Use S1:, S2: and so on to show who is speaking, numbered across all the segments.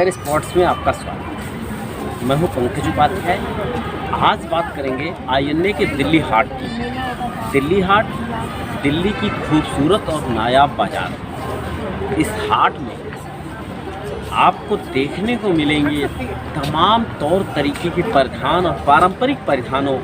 S1: Fire spots में आपका स्वागत है। मैं हूं पंकज उपाध्याय। आज बात करेंगे आईएनए के दिल्ली हाट की। दिल्ली हाट दिल्ली की खूबसूरत और नायाब बाज़ार। इस हाट में आपको देखने को मिलेंगे तमाम तौर तरीके के परिधान और पारंपरिक परिधानों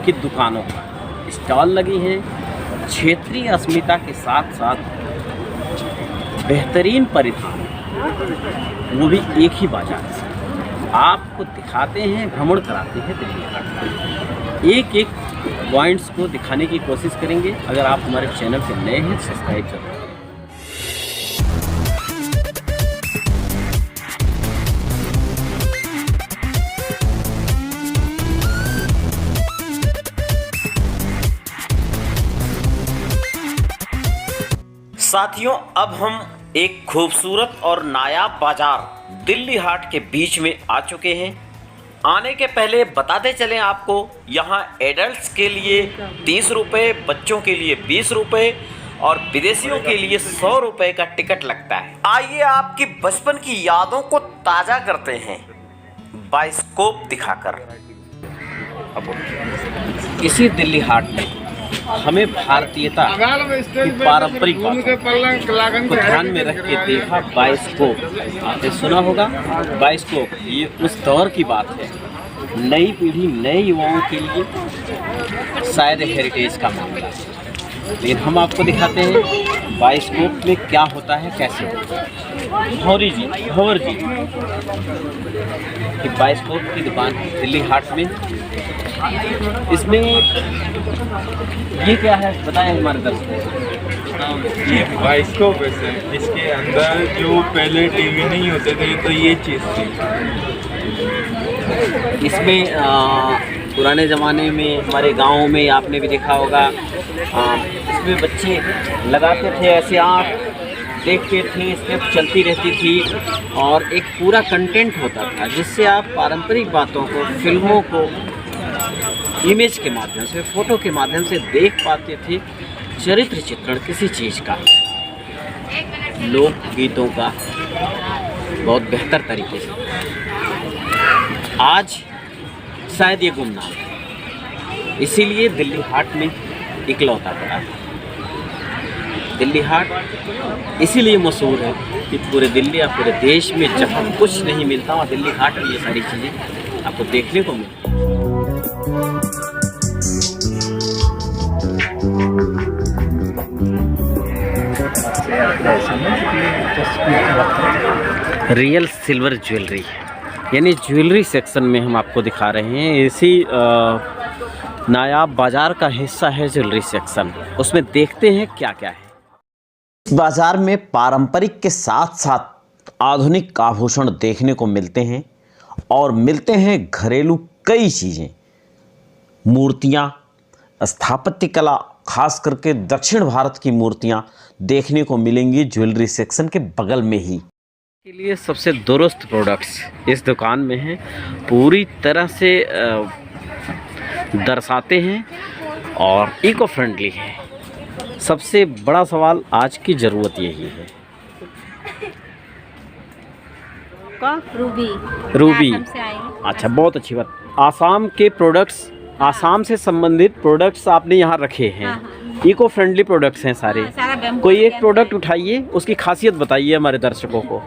S1: की दुकानों पर स्टॉल लगी हैं। क्षेत्रीय अस्मिता के साथ साथ बेहतरीन परिधान, वो भी एक ही बाजार से आपको दिखाते हैं, भ्रमण कराते हैं दिल्ली हाट में। एक एक पॉइंट्स को दिखाने की कोशिश करेंगे। अगर आप हमारे चैनल पे नए हैं सब्सक्राइब जरूर करें। साथियों, अब हम एक खूबसूरत और नायाब बाजार दिल्ली हाट के बीच में आ चुके हैं। आने के पहले बताते चलें आपको, यहाँ एडल्ट्स के लिए 30 रुपये, बच्चों के लिए 20 रुपये और विदेशियों के लिए 100 रुपये का टिकट लगता है। आइए आपकी बचपन की यादों को ताज़ा करते हैं बाइस्कोप दिखाकर। इसी दिल्ली हाट में हमें भारतीयता की पारंपरिक बातों को ध्यान में रख के देखा बाइस्कोप। आपने सुना होगा बाइस्कोप, ये उस दौर की बात है। नई पीढ़ी, नए युवाओं के लिए शायद हेरिटेज का मामला है, लेकिन हम आपको दिखाते हैं बाइस्कोप में क्या होता है, कैसे होता है। भंवर जी की बाइस्कोप की दुकान दिल्ली हाट में। इसमें ये क्या है बताएं हमारे दर्शकों।
S2: ये बाइस्कोप है, इसके अंदर जो पहले टीवी नहीं होते थे तो ये चीज़ थी।
S1: इसमें पुराने ज़माने में हमारे गाँव में आपने भी देखा होगा, इसमें बच्चे लगाते थे, ऐसे आँख देखते थे, स्टेप चलती रहती थी और एक पूरा कंटेंट होता था जिससे आप पारंपरिक बातों को, फिल्मों को इमेज के माध्यम से, फोटो के माध्यम से देख पाते थे। चरित्र चित्रण किसी चीज़ का, लोक गीतों का बहुत बेहतर तरीके से। आज शायद ये गुमनाम है, इसीलिए दिल्ली हाट में इकलौता पड़ा है। दिल्ली हाट इसीलिए मशहूर है कि पूरे दिल्ली या पूरे देश में जहाँ कुछ नहीं मिलता वहाँ दिल्ली हाट में ये सारी चीज़ें आपको देखने को मिलती हैं। रियल सिल्वर ज्वेलरी, यानी ज्वेलरी सेक्शन में हम आपको दिखा रहे हैं। इसी नायाब बाजार का हिस्सा है ज्वेलरी सेक्शन। उसमें देखते हैं क्या क्या है। इस बाजार में पारंपरिक के साथ साथ आधुनिक आभूषण देखने को मिलते हैं और मिलते हैं घरेलू कई चीज़ें, मूर्तियाँ, स्थापत्य कला, खास करके दक्षिण भारत की मूर्तियां देखने को मिलेंगी ज्वेलरी सेक्शन के बगल में ही। के लिए सबसे दुरुस्त प्रोडक्ट्स इस दुकान में हैं, पूरी तरह से दर्शाते हैं और इको फ्रेंडली है। सबसे बड़ा सवाल आज की ज़रूरत यही है। रूबी अच्छा, बहुत अच्छी बात। आसाम के प्रोडक्ट्स, आसाम से संबंधित प्रोडक्ट्स आपने यहाँ रखे हैं। हाँ। इको फ्रेंडली प्रोडक्ट्स हैं सारे। कोई एक प्रोडक्ट उठाइए, उसकी खासियत बताइए हमारे दर्शकों को।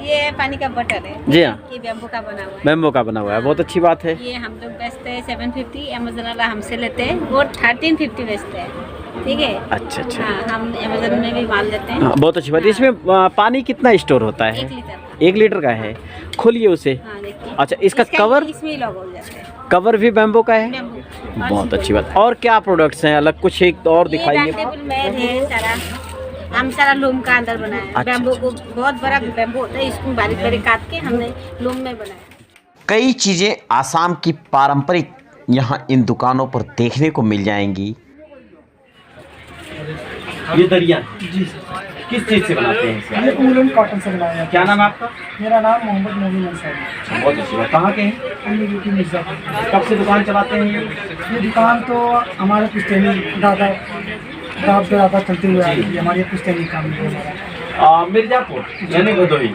S3: ये पानी का बटन है
S1: जी हाँ,
S3: ये बैम्बू का बना हुआ है।
S1: बैम्बू का बना हुआ है, बहुत अच्छी बात है।
S3: ये हम लोग बेचते हैं 750, अमेजन वाला हमसे लेते हैं, वो 1350 बेचते हैं। ठीक है,
S1: अच्छा अच्छा।
S3: हाँ, हम अमेजन में भी माल लेते हैं।
S1: हाँ, बहुत अच्छी बात। हाँ। इसमें पानी कितना स्टोर होता है? 1 लीटर का है। खोलिए उसे।
S3: हाँ,
S1: अच्छा, इसका कवर,
S3: इसमें लॉक हो जाता है।
S1: कवर भी बैम्बू का है, बहुत अच्छी बात। और क्या प्रोडक्ट्स हैं अलग, कुछ एक और दिखाइए।
S3: हम सारा लूम का अंदर बनाया है।
S1: अच्छा,
S3: बैम्बू को बहुत बड़ा बैम्बू होता है, इसको बारीक बारीक काट के हमने लूम में बनाया।
S1: कई चीज़ें आसाम की पारंपरिक यहाँ इन दुकानों पर देखने को मिल जाएंगी। ये दरिया जी सर, किस चीज़ से बनाते हैं?
S4: ये वूलन कॉटन से बनाया है।
S1: क्या नाम है आपका?
S4: मेरा नाम मोहम्मद मोमिन अंसारी है।
S1: बहुत अच्छी बात। कहाँ के हैं?
S4: यूपी मिर्जापुर।
S1: कब से दुकान चलाते हैं?
S4: ये दुकान तो हमारे पुश्तैनी दादा चलती हुई आ रही है। हमारे पुश्तैनी काम है।
S1: मिर्जापुर यानी भदोही।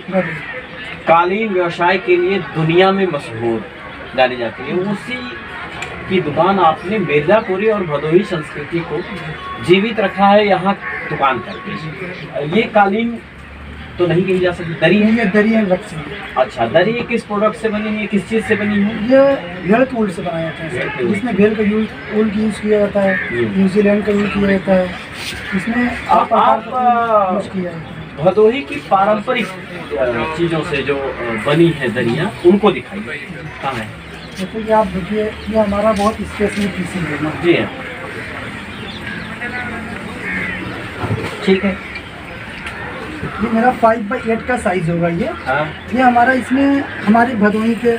S1: कालीन व्यवसाय के लिए दुनिया में मशहूर जानी जाती है, उसी की दुकान आपने मिर्जापुरी और भदोही संस्कृति को जीवित रखा है यहाँ दुकान करके। ये कालीन तो नहीं कही जा सकती, दरी है।
S4: ये दरी है वट से।
S1: अच्छा, दरी किस प्रोडक्ट से बनी है, किस चीज़ से बनी है?
S4: ये भेड़ के ऊल से बनाया जाता है सर। इसमें भेड़ का ऊल यूज़ किया जाता है, न्यूजीलैंड का यूज़ किया जाता है, इसमें आप यूज़ किया जाता है।
S1: भदोही की पारंपरिक चीज़ों से जो बनी है दरियाँ, उनको दिखाइए कहाँ है।
S4: जैसे कि आप देखिए, ये हमारा बहुत स्पेशल पीसी है ना।
S1: जी हाँ, ठीक है।
S4: ये मेरा 5x8 का साइज़ होगा ये।
S1: हाँ,
S4: ये हमारा, इसमें हमारी भदोही के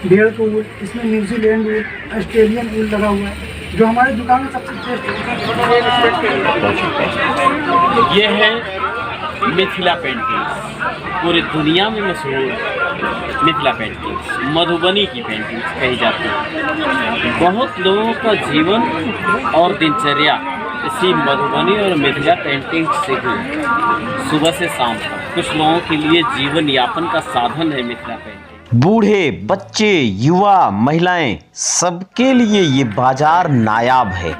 S4: भेड़ का ऊल, इसमें न्यूजीलैंड ऊल, ऑस्ट्रेलियन ऊल लगा हुआ है, जो हमारी दुकान में सबसे बेस्ट।
S1: ये है मिथिला पेंटिंग्स, पूरी दुनिया में मशहूर मिथिला पेंटिंग्स, मधुबनी की पेंटिंग्स कही जाती है। बहुत लोगों का जीवन और दिनचर्या इसी मधुबनी और मिथिला पेंटिंग से ही सुबह से शाम तक कुछ लोगों के लिए जीवन यापन का साधन है मिथिला पेंटिंग। बूढ़े, बच्चे, युवा, महिलाएं, सबके लिए ये बाजार नायाब है।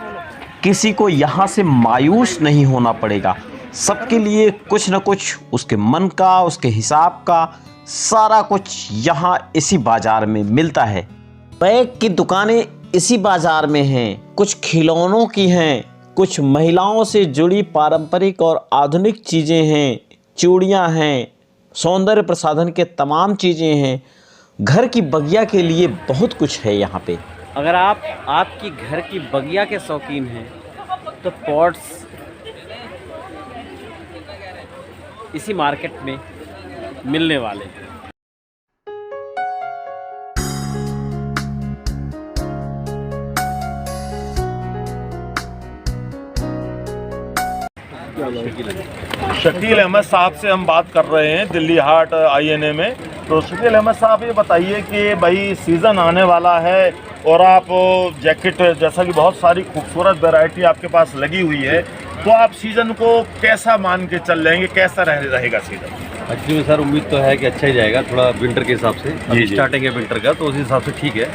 S1: किसी को यहाँ से मायूस नहीं होना पड़ेगा। सबके लिए कुछ न कुछ उसके मन का, उसके हिसाब का सारा कुछ यहाँ इसी बाजार में मिलता है। बैग की दुकानें इसी बाजार में हैं, कुछ खिलौनों की हैं, कुछ महिलाओं से जुड़ी पारंपरिक और आधुनिक चीज़ें हैं, चूड़ियाँ हैं, सौंदर्य प्रसाधन के तमाम चीज़ें हैं। घर की बगिया के लिए बहुत कुछ है यहाँ पे। अगर आप आपकी घर की बगिया के शौकीन हैं तो पॉट्स इसी मार्केट में मिलने वाले हैं।
S5: शकील अहमद साहब से हम बात कर रहे हैं दिल्ली हाट आईएनए में। तो शकील अहमद साहब ये बताइए कि भाई सीज़न आने वाला है और आप जैकेट जैसा कि बहुत सारी खूबसूरत वैरायटी आपके पास लगी हुई है, तो आप सीज़न को कैसा मान के चल लेंगे, कैसा रहेगा सीज़न?
S6: एक्चुअली सर उम्मीद तो है कि अच्छा ही जाएगा, थोड़ा विंटर के हिसाब से। अभी स्टार्टिंग है विंटर का, तो उस हिसाब से ठीक है।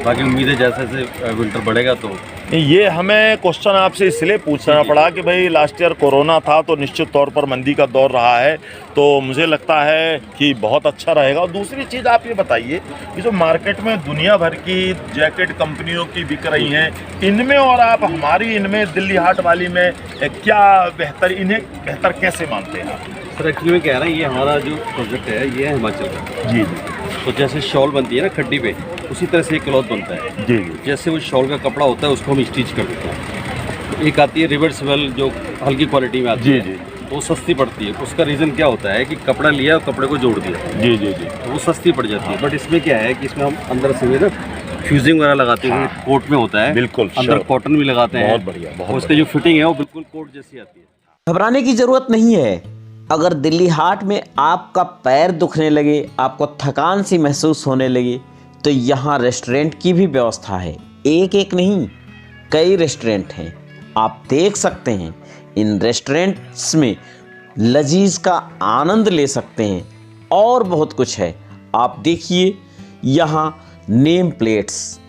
S6: बाकी उम्मीद है जैसे जैसे विंटर बढ़ेगा तो।
S5: ये हमें क्वेश्चन आपसे इसलिए पूछना पड़ा कि भाई लास्ट ईयर कोरोना था तो निश्चित तौर पर मंदी का दौर रहा है, तो मुझे लगता है कि बहुत अच्छा रहेगा। और दूसरी चीज़ आप ये बताइए कि जो मार्केट में दुनिया भर की जैकेट कंपनियों की बिक रही हैं, इनमें और आप हमारी इनमें दिल्ली हाट वाली में क्या बेहतर, इन्हें बेहतर कैसे मानते हैं आप?
S6: सर एक्चुअली में क्या है ना, ये हमारा जो प्रोजेक्ट है ये है हिमाचल का।
S5: जी।
S6: तो जैसे शॉल बनती है ना खड्डी पे, उसी तरह से एक क्लॉथ बनता है।
S5: जी।
S6: जैसे वो शॉल का कपड़ा होता है उसको हम स्टिच कर देते हैं। एक आती है रिवर्सिबल जो हल्की क्वालिटी में आती है।
S5: जी।
S6: तो वो सस्ती पड़ती है। उसका रीज़न क्या होता है कि कपड़ा लिया और कपड़े को जोड़ दिया।
S5: जी।
S6: तो वो सस्ती पड़ जाती है। बट इसमें क्या है कि इसमें हम अंदर से ना फ्यूजिंग वगैरह लगाते हैं। कोट में होता है,
S5: बिल्कुल
S6: अंदर कॉटन भी लगाते हैं।
S5: बहुत बढ़िया।
S6: उसकी जो फिटिंग है वो बिल्कुल कोट जैसी आती है।
S1: घबराने की ज़रूरत नहीं है। अगर दिल्ली हाट में आपका पैर दुखने लगे, आपको थकान सी महसूस होने लगे, तो यहाँ रेस्टोरेंट की भी व्यवस्था है। एक एक नहीं, कई रेस्टोरेंट हैं, आप देख सकते हैं। इन रेस्टोरेंट्स में लजीज का आनंद ले सकते हैं और बहुत कुछ है। आप देखिए यहाँ नेम प्लेट्स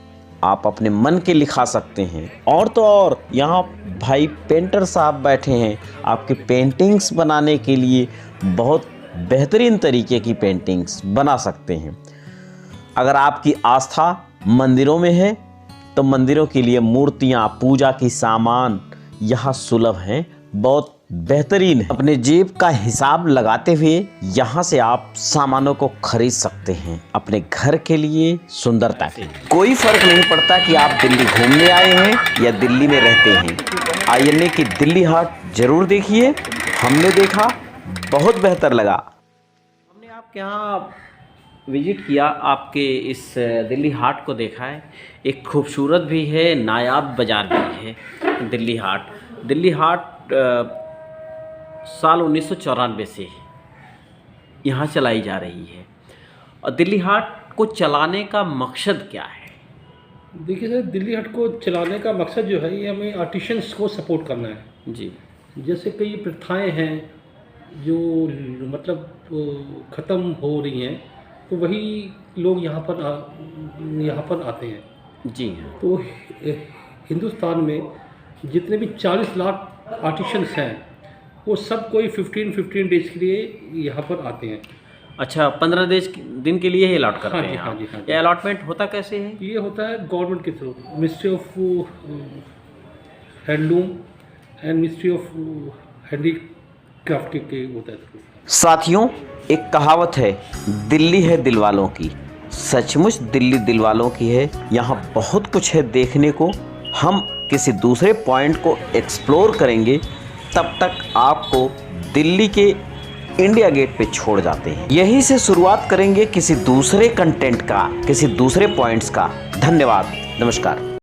S1: आप अपने मन के लिखा सकते हैं। और तो और यहाँ भाई पेंटर साहब बैठे हैं आपके पेंटिंग्स बनाने के लिए। बहुत बेहतरीन तरीके की पेंटिंग्स बना सकते हैं। अगर आपकी आस्था मंदिरों में है तो मंदिरों के लिए मूर्तियाँ, पूजा की सामान यहाँ सुलभ हैं, बहुत बेहतरीन है। अपने जेब का हिसाब लगाते हुए यहाँ से आप सामानों को खरीद सकते हैं अपने घर के लिए सुंदरता के। कोई फर्क नहीं पड़ता कि आप दिल्ली घूमने आए हैं या दिल्ली में रहते हैं। आईएनए की दिल्ली हाट जरूर देखिए। हमने देखा, बहुत बेहतर लगा। हमने आपके यहाँ विजिट किया, आपके इस दिल्ली हाट को देखा है। एक खूबसूरत भी है, नायाब बाज़ार भी है दिल्ली हाट। दिल्ली हाट साल 1994 से यहाँ चलाई जा रही है। और दिल्ली हाट को चलाने का मकसद क्या है?
S7: देखिए सर, दिल्ली हाट को चलाने का मकसद जो है ये हमें आर्टिशंस को सपोर्ट करना है।
S1: जी।
S7: जैसे कई प्रथाएं हैं जो मतलब ख़त्म हो रही हैं, तो वही लोग यहाँ पर आते हैं।
S1: जी हाँ।
S7: तो हिंदुस्तान में जितने भी 40 लाख आर्टिशंस हैं वो सब कोई 15 डेज के लिए यहाँ पर आते हैं।
S1: अच्छा, 15 दिन के लिए ही अलॉट करते
S7: हाँ जी,
S1: हैं
S7: हाँ
S1: आप?
S7: जी, हाँ जी।
S1: ये अलॉटमेंट होता कैसे है?
S7: ये होता है गवर्नमेंट के through, ministry of handloom and ministry of handicraft के होता है थ्रू।
S1: साथियों, एक कहावत है, दिल्ली है दिल वालों की। सचमुच दिल्ली दिल वालों की है। यहाँ बहुत कुछ है देखने को। हम किसी दूसरे पॉइंट को एक्सप्लोर करेंगे, तब तक आपको दिल्ली के इंडिया गेट पे छोड़ जाते हैं। यहीं से शुरुआत करेंगे किसी दूसरे कंटेंट का, किसी दूसरे पॉइंट्स का। धन्यवाद, नमस्कार।